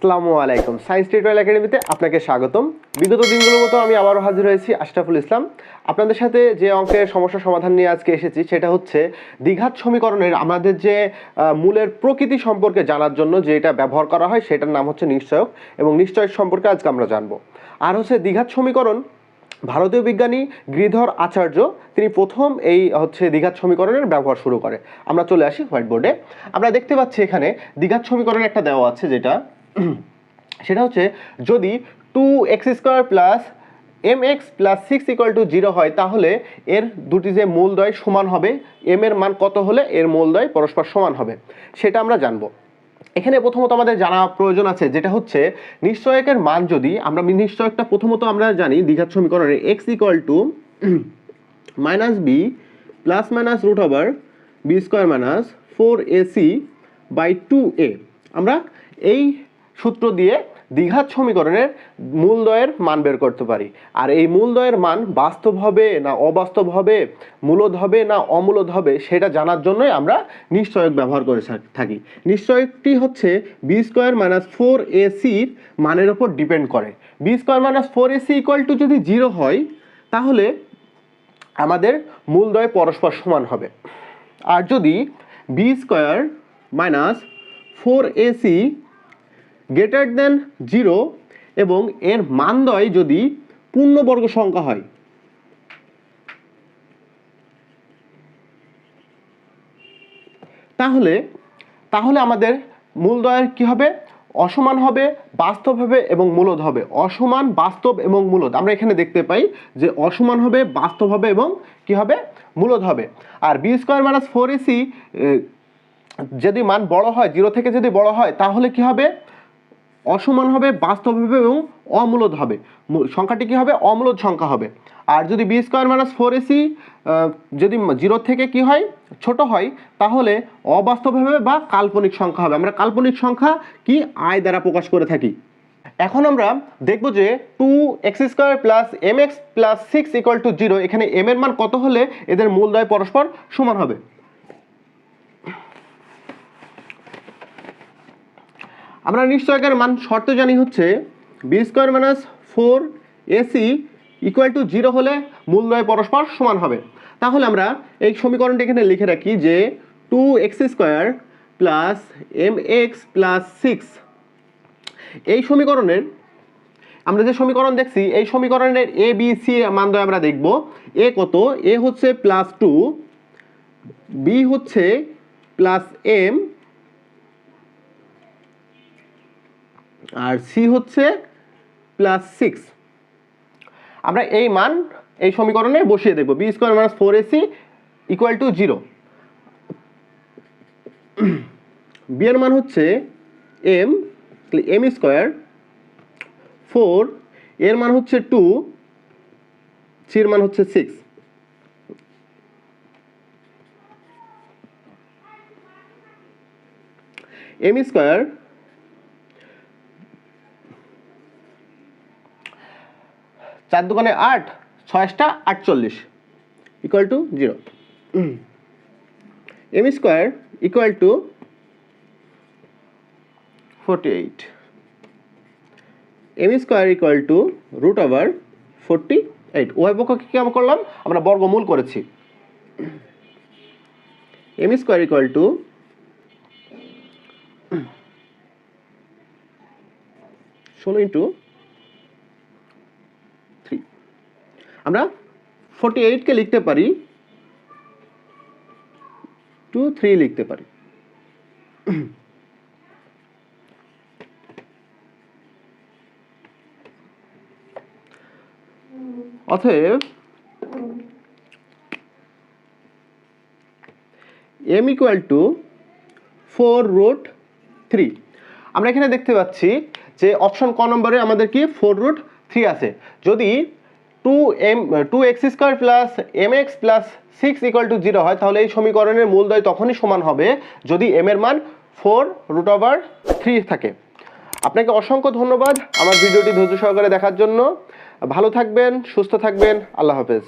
আসসালামু আলাইকুম। Science tutorial একাডেমিতে আপনাকে স্বাগতম। বিগত দিনগুলোর মতো আমি আবারও হাজির হয়েছি আশরাফুল ইসলাম। আপনাদের সাথে যে অঙ্কের সমস্যা সমাধান নিয়ে আজকে এসেছি সেটা হচ্ছে দ্বিঘাত সমীকরণের আমাদের যে মূলের প্রকৃতি সম্পর্কে জানার জন্য যে এটা ব্যবহার করা হয় সেটার নাম হচ্ছে নিশ্চয়ক, এবং নিশ্চয়ক সম্পর্কে আজকে আমরা জানবো। আর হচ্ছে দ্বিঘাত সমীকরণ ভারতীয় বিজ্ঞানী গিরিধর আচার্য তিনি প্রথম এই দ্বিঘাত সমীকরণের ব্যবহার শুরু করে। আমরা চলে আসি হোয়াইট বোর্ডে। আমরা দেখতে পাচ্ছি এখানে দ্বিঘাত সমীকরণ একটা দেওয়া আছে, যেটা সেটা হচ্ছে যদি 2x² প্লাস mx প্লাস 6 = 0 হয়, তাহলে এর দুটি যে মূলদ্বয় সমান হবে, m এর মান কত হলে এর মূলদ্বয় পরস্পর সমান হবে সেটা আমরা জানবো। এখানে প্রথমত আমাদের জানা প্রয়োজন আছে, যেটা হচ্ছে নিশ্চয়কের মান যদি আমরা নিশ্চয়কটা প্রথমত আমরা জানি দ্বিঘাত সমীকরণে x = -b plus minus √b² - 4ac/2a। আমরা এই সূত্র দিয়ে দ্বিঘাত সমীকরণের মূলদ্বয়ের মান বের করতে পারি। আর এই মূলদ্বয়ের মান বাস্তব হবে না অবাস্তব হবে, মূলদ হবে না অমূলদ হবে, সেটা জানার জন্যই আমরা নিশ্চয়ক ব্যবহার করে থাকি। নিশ্চয়কটি হচ্ছে b² - 4ac মানের উপর ডিপেন্ড করে। b² - 4ac = যদি 0 হয়, তাহলে আমাদের মূলদ্বয় পরস্পর সমান হবে। আর যদি b² - 4ac > 0 এবং এর মানদ্বয় যদি পূর্ণবর্গ সংখ্যা হয়, তাহলে আমাদের মূলদ্বয়ের কি হবে? অসমান হবে, বাস্তব হবে এবং মূলদ হবে। অসমান, বাস্তব এবং মূলদ আমরা এখানে দেখতে পাই যে অসমান হবে, বাস্তব হবে এবং কি হবে? মূলদ হবে। আর b² - 4ac যদি মান বড় হয়, 0 থেকে যদি বড় হয়, তাহলে কি হবে? অসমান হবে, বাস্তব হবে এবং অমূলদ হবে। সংখ্যাটি কি হবে? অমূলদ সংখ্যা হবে। আর যদি b² - 4ac যদি 0 থেকে কি হয়? ছোট হয়, তাহলে অবাস্তব হবে বা কাল্পনিক সংখ্যা হবে। আমরা কাল্পনিক সংখ্যা কি i দ্বারা প্রকাশ করে থাকি। এখন আমরা দেখব যে 2x² প্লাস mx প্লাস 6 = 0, এখানে m এর মান কত হলে এদের মূলদ্বয় পরস্পর সমান হবে। আমরা নিশ্চয়কের মান শর্ত জানি হচ্ছে b² - 4ac = 0 হলে মূলদ্বয় পরস্পর সমান হবে। তাহলে আমরা এই সমীকরণটি এখানে লিখে রাখি যে 2x² প্লাস mx প্লাস 6, এই সমীকরণের আমরা যে সমীকরণ দেখছি এই সমীকরণের a b c মানদ্বয় আমরা দেখব। a কত? a হচ্ছে +2, b হচ্ছে +m আর c হচ্ছে +6। আমরা এই মান এই সমীকরণে বসিয়ে দেব। b² - 4ac = 0। b এর মান হচ্ছে m, m², 4 এর মান হচ্ছে 2, c এর মান হচ্ছে 6। m² 4 × 8, 6 × 48 = 0। m² = 48। m² √ √48। উভয় পক্ষকে কি আমরা করলাম? আমরা বর্গমূল করেছি। m² = 16 × 3। আমরা 48 কে লিখতে পারি 23 লিখতে পারি। অতএব m = 4√3। আমরা এখানে দেখতে পাচ্ছি যে অপশন ক নম্বরে আমাদের কি 4√3 আছে। যদি 2x² প্লাস mx প্লাস 6 = 0 হয়, তাহলে এই সমীকরণের মূলদ্বয় তখনই সমান হবে যদি m এর মান 4√3 থাকে। আপনাকে অসংখ্য ধন্যবাদ আমার ভিডিওটি ধৈর্য সহকারে দেখার জন্য। ভালো থাকবেন, সুস্থ থাকবেন। আল্লাহ হাফেজ।